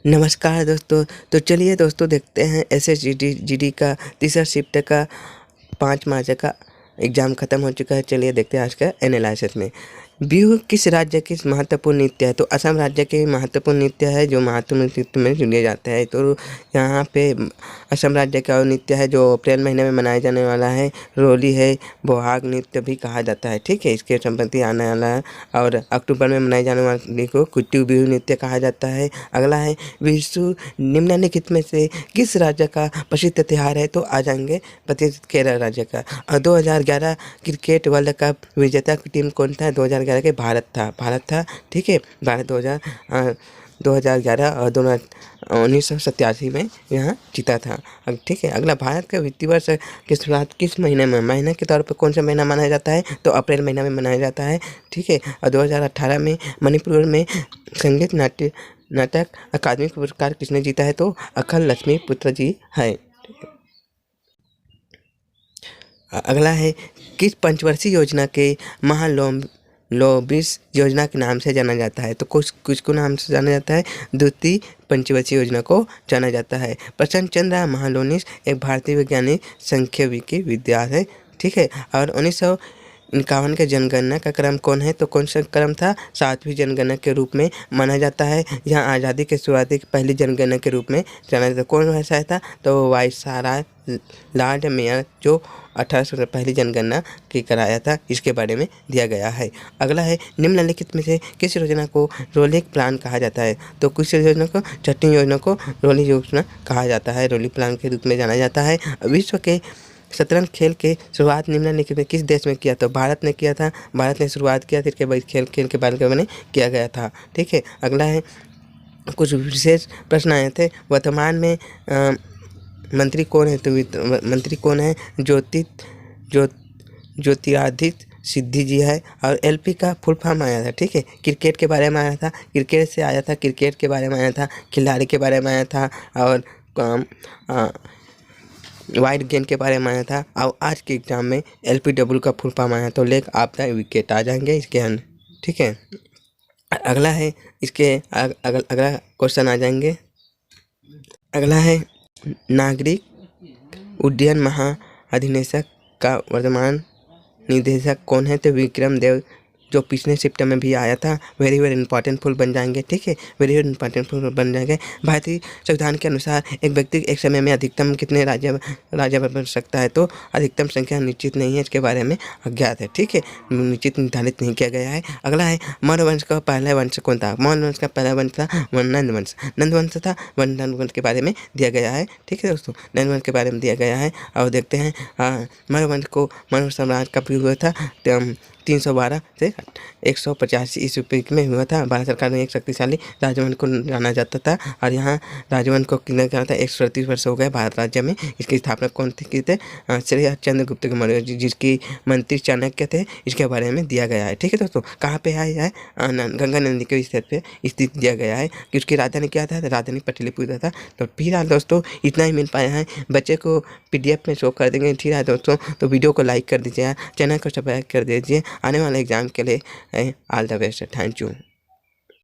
नमस्कार दोस्तों। तो चलिए दोस्तों देखते हैं SSGD का तीसरा शिफ्ट का 5 मार्च का एग्ज़ाम ख़त्म हो चुका है। चलिए देखते हैं आज का एनालिसिस में। बिहू किस राज्य की महत्वपूर्ण नृत्य है? तो असम राज्य के महत्वपूर्ण नृत्य है जो महत्वपूर्ण नृत्य में गिने जाते हैं। तो यहाँ पे असम राज्य का नृत्य है जो अप्रैल महीने में मनाया जाने वाला है। रोली है, बोहाग नृत्य भी कहा जाता है। ठीक है, इसके संबंधी आने वाला है। और अक्टूबर में मनाए जाने वाले को कुट्टू बिहू नृत्य कहा जाता है। अगला है विशु निम्नलिखित में से किस राज्य का प्रसिद्ध त्यौहार है? तो आ जाएंगे प्रतिष्ठित केरल राज्य का। और 2011 क्रिकेट वर्ल्ड कप विजेता टीम कौन था? 2011 के भारत था। ठीक है, भारत 2011 और 1987 में यहाँ जीता था। ठीक है, अगला भारत का वित्तीय वर्ष की शुरुआत किस महीने में? महीने के तौर पर कौन सा महीना माना जाता है? तो अप्रैल महीना में मनाया जाता है। ठीक है, और 2018 में मणिपुर में संगीत नाटक अकादमी पुरस्कार किसने जीता है? तो अखिल लक्ष्मी पुत्र जी है। अगला है किस पंचवर्षीय योजना के महालोबिस योजना के नाम से जाना जाता है? तो कुछ को नाम से जाना जाता है? द्वितीय पंचवर्षीय योजना को जाना जाता है। प्रसन्न चंद्र महालोनिस एक भारतीय वैज्ञानिक सांख्यिकी विद्वान है। ठीक है, और 1951 के जनगणना का क्रम कौन है? तो कौन सा क्रम था? 7वीं जनगणना के रूप में माना जाता है। यहाँ आज़ादी के शुरुआती पहली जनगणना के रूप में जाना जाता है। कौन वैसा था? तो वायसराय लॉर्ड मेयर जो 1800 पहली जनगणना की कराया था, इसके बारे में दिया गया है। अगला है निम्नलिखित में से किस योजना को रोलिंग प्लान कहा जाता है? तो किस योजना को? छठी योजना को रोलिंग योजना कहा जाता है, रोलिंग प्लान के रूप में जाना जाता है। विश्व के शतरंज खेल के शुरुआत निम्नलिखित में किस देश में किया? तो भारत ने किया था। भारत ने शुरुआत किया, फिर के बाद खेल के बारे में किया गया था। ठीक है, अगला है कुछ विशेष प्रश्न आए थे। वर्तमान में मंत्री कौन है? तो मंत्री कौन है? ज्योतिरादित्य सिद्धि जी है। और LP का फुल फॉर्म आया था। ठीक है, क्रिकेट के बारे में आया था, क्रिकेट से आया था, क्रिकेट के बारे में आया था, खिलाड़ी के बारे में आया था, और वाइड गेंद के बारे में आया था। और आज के एग्जाम में LPW का फुल फॉर्म आया तो लेग ऑफ द विकेट आ जाएंगे इसके अंदर। ठीक है, अगला है इसके अगला क्वेश्चन आ जाएंगे। अगला है नागरिक उड्डयन महाअधिनिदेशक का वर्तमान निदेशक कौन है? तो विक्रम देव जो पिछले शिफ्ट में भी आया था। वेरी इंपॉर्टेंट फुल बन जाएंगे। ठीक है, वेरी इंपॉर्टेंट फुल बन जाएंगे। भारतीय संविधान के अनुसार एक व्यक्ति एक समय में अधिकतम कितने राज्य बन सकता है? तो अधिकतम संख्या निश्चित नहीं है, इसके बारे में अज्ञात है। ठीक है, निश्चित निर्धारित नहीं किया गया है। अगला है मौर्य वंश का पहला वंश कौन था? मौर्य वंश का पहला वंश था नंद वंश था। नंद वंश के बारे में दिया गया है। ठीक है दोस्तों, नंद वंश के बारे में दिया गया है। और देखते हैं मौर्य वंश को मौर्य साम्राज्य कब हुआ था? 312 से 185 ईस्वी में हुआ था। भारत सरकार में एक शक्तिशाली राजवंश को जाना जाता था। और यहाँ राजवंश को कितना करना था? 138 वर्ष हो गए भारत राज्य में। इसकी स्थापना कौन की थे? श्री चंद्रगुप्त मौर्य जिसकी मंत्री चाणक्य थे, इसके बारे में दिया गया है। ठीक है दोस्तों, कहाँ पे है? गंगा नदी के स्थित पे स्थित दिया गया है कि उसकी राजधानी क्या था? राजधानी पाटलिपुत्र था। तो फिलहाल दोस्तों इतना ही मिल पाया है। बच्चे को PDF में शो कर देंगे। ठीक है दोस्तों, तो वीडियो को लाइक कर दीजिए, चैनल को सब्सक्राइब कर दीजिए। आने वाले एग्जाम के लिए all the best. Thank you.